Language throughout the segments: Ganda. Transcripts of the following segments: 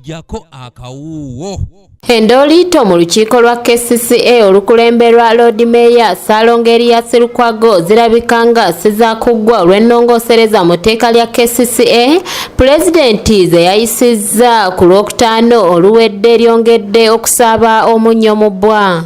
jako akawuwo. Endolito mu lukiiko lwa KCCA olukulemberwa Lord Mayor Salongeria Serukwago zirabikanga sizakuggwa olw'ennongoosereza mu tteeka lya KCCA. Pulezidenti ze yayisizza ku Lwokutaano oluwedde eryongedde okusaaba omunnyo mu bbwa.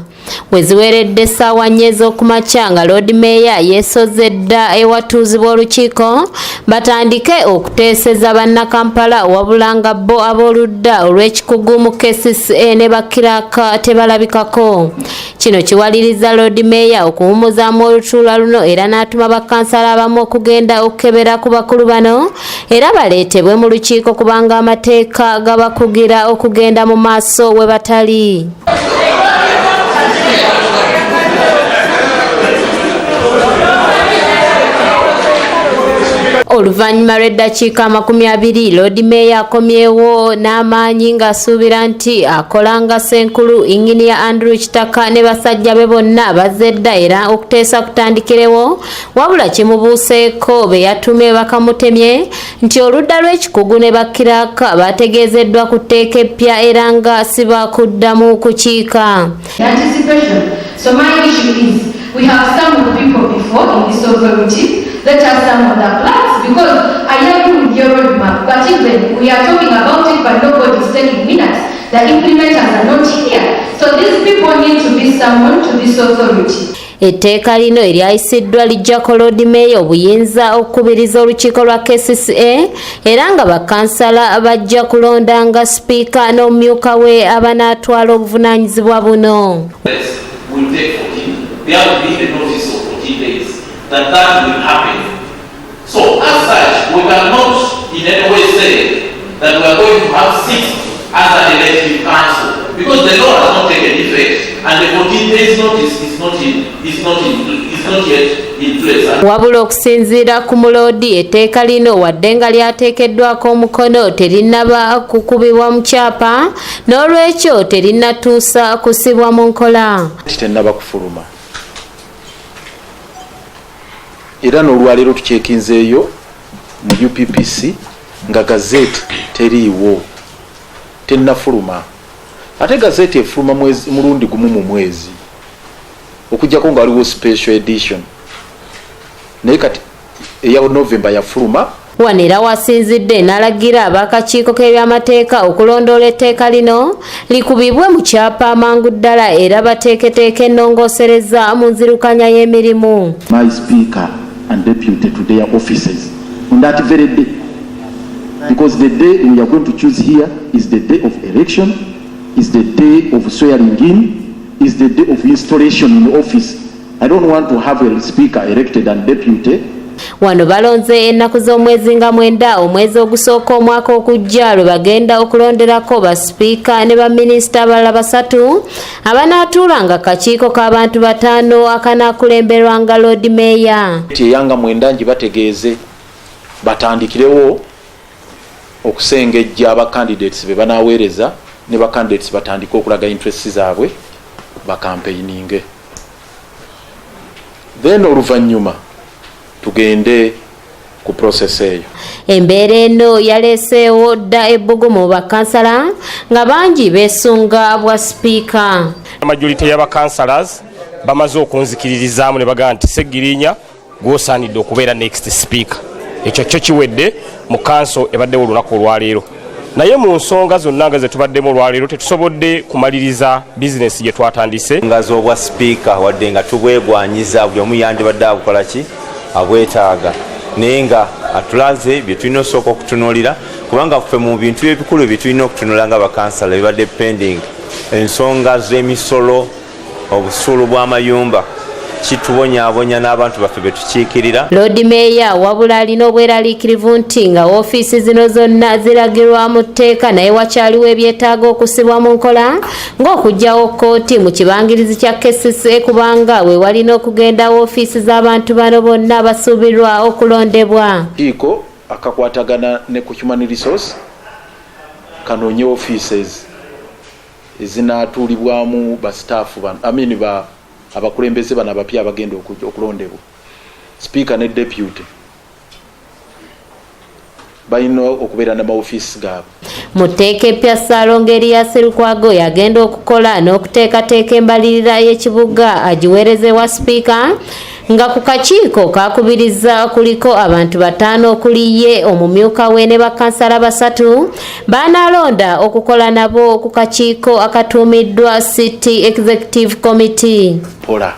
Weziweredde essaawa 4 ez'okumakya nga Lord Mayor yeesozze dda ewatuuzibwa olukiiko batandike okuteeseza bannakampala wabula nga bo ab'oludda olw'ekikugu mu KCCA ne bakiraaka tebalabikako. Kino kiwaliriza Lord Mayor okuwummuzaamu olutuula luno era n'atuma bakansala abamu okugenda okukebera ku bakulu bano era baleetebwe mu lukiiko kubanga amateeka gabakugira okugenda mu maaso we batali. Oluvannyuma lw'eddakiika 20 Lord Mayor akomyewo n'amaanyi ng'asuubira nti akolanga Ssenkulu Engineer Andrew Kitaka ne basajja be bonna bazze dda era okuteesa kutandikirewo wabula kimubuuseeko be yatumye bakamutemye nti oludda lw'ekikugu ne bakiraaka bategeezeddwa ku tteeka eppya era nga si baakuddamu kukiika. So my issue is, we have some of the people before in this authority. Let us some of the plans, because I agree with your roadmap, but even we are talking about it, but nobody is taking minutes. The implementers are not here. So these people need to be summoned to this authority. Etteeka lino eryayisiddwa lijjako Lord Mayor obuyinza okukubiriza olukiiko lwa KCCA era nga bakansala bajja kulondanga sipiika n'omumyuka we abanaatwala obuvunaanyizibwa buno. Will take 14. There will be a notice of 14 days that will happen. So as such, we cannot in any way say that we are going to have 6 as an elective council because the law has not taken effect and the 14 days notice is not yet in place. Wabula okusinziira ku Muloodi etteeka lino wadde nga lyateekeddwako omukono terinnaba kukubibwa mu kyapa n'olwekyo terinnatuusa kusibwa mu nkola. Tennaba kufuluma era n'olwaleero tukyekinzeeyo mu UPPC nga gazeeti teriiwo tennafuluma ate gazeeti efuluma mulundi gumu mu mwezi okujjako nga waliwo special edition naye kati eya November yafuluma. Wano era wasinzidde n'alagira ab'akakiiko k'ebyamateeka okulondoola etteeka lino likubibwe mu kyapa amangu ddala era bateeketeeke ennongoosereza mu nzirukanya y'emirimu. My speaker and deputy to their offices on that very day, because the day we are going to choose here is the day of election, is the day of swearing in, is the day of installation in office. I don't want to have a speaker elected and deputy. Wano balonze ennaku z'omwezi nga 9 omwezi ogusooka omwaka okujja lwe bagenda okulonderako basipiika ne baminisita abalala 3 abanaatuulanga kakiiko k'abantu 5 akanaakulemberwanga Lord Mayor. Eyanga 9 ngi bategeeze batandikirewo okusengejja abacandidates be banaaweereza ne bacandidates batandike okulaga interests zaabwe bakampeininge. Then oluvannyuma tugende ku process eyo. Embeera eno yaleeseewo dda ebbugumu mu bakansala nga bangi beesunga bwa sipiika. Majority y'abakansalazi bamaze okunzikiririzaamu ne bagamba nti Seggirinya gw'osaanidde okubeera next speaker. Ekyo kyo kiwedde mu kanso ebaddewo olunaku olwaleero. Naye mu nsonga zonna nga ze tubaddemu olwaleero tetusobodde kumaliriza bizinesi gye twatandise. Ngazi obwa sipiika wadde nga tubwegwanyiza buli omu yandibadde abukola ki abwetaaga naye nga atulaze bye tulina osooka okutunuulira kubanga ffe mu bintu ebikulu bye tulina okutunuulira nga bakansala bibadde pending ensonga z'emisolo obusuulu bw'amayumba kitubonyaabonya n'abantu baffe be tukiikirira. Lord Mayor wabula alina obweraliikirivu nti nga woofiisi zino zonna ziragirwa mu tteeka naye wakyaliwo ebyetaaga okusibwa mu nkola ng'okugyawo kkooti mu kibangirizi kya KCCA kubanga we walina okugenda woofiisi z'abantu bano bonna basuubirwa okulondebwa. Kiiko akakwatagana ne ku human resource kanoonye offices ezinaatuulibwamu basitaafu abakulembeze bano abapya abagenda okulondebwa. Speaker ne deputy balina okubeera n'amaofiisi gaabwe. Muteeka epya Ssaalongo Erias Lukwago yagenda okukola n'okuteekateeka embalirira y'ekibuga agiweereze wa sipiika nga ku kakiiko kakubiriza kuliko abantu 5 okuli ye omumyuka we ne bakansala 3 banalonda okukola nabo ku kakiiko akatuumiddwa City Executive Committee. Pola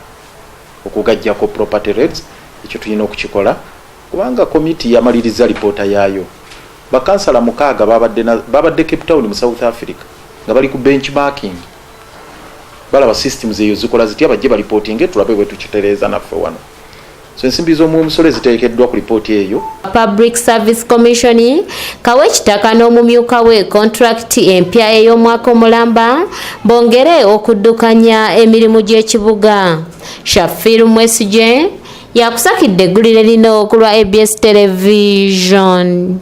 okugajjako property rates ekyo tulina okukikola kubanga komiti yamaliriza lipoota yaayo. Bakansala 6 babadde Cape Town mu South Africa nga bali ku benchmarking balaba systems eyo zikola zitya bajje balipotinge tulabe bwe tukitereeza naffe wano. So ensimbi z'omusolo ziteekeddwa ku lipooti eyo. Public Service Commission kawe kitaka n'omumyuka we contract empya ey'omwaka omulamba bongere okuddukanya emirimu gy'ekibuga. Shafiru Mwesije yakusakidde eggulire lino ku lwa ABS Television.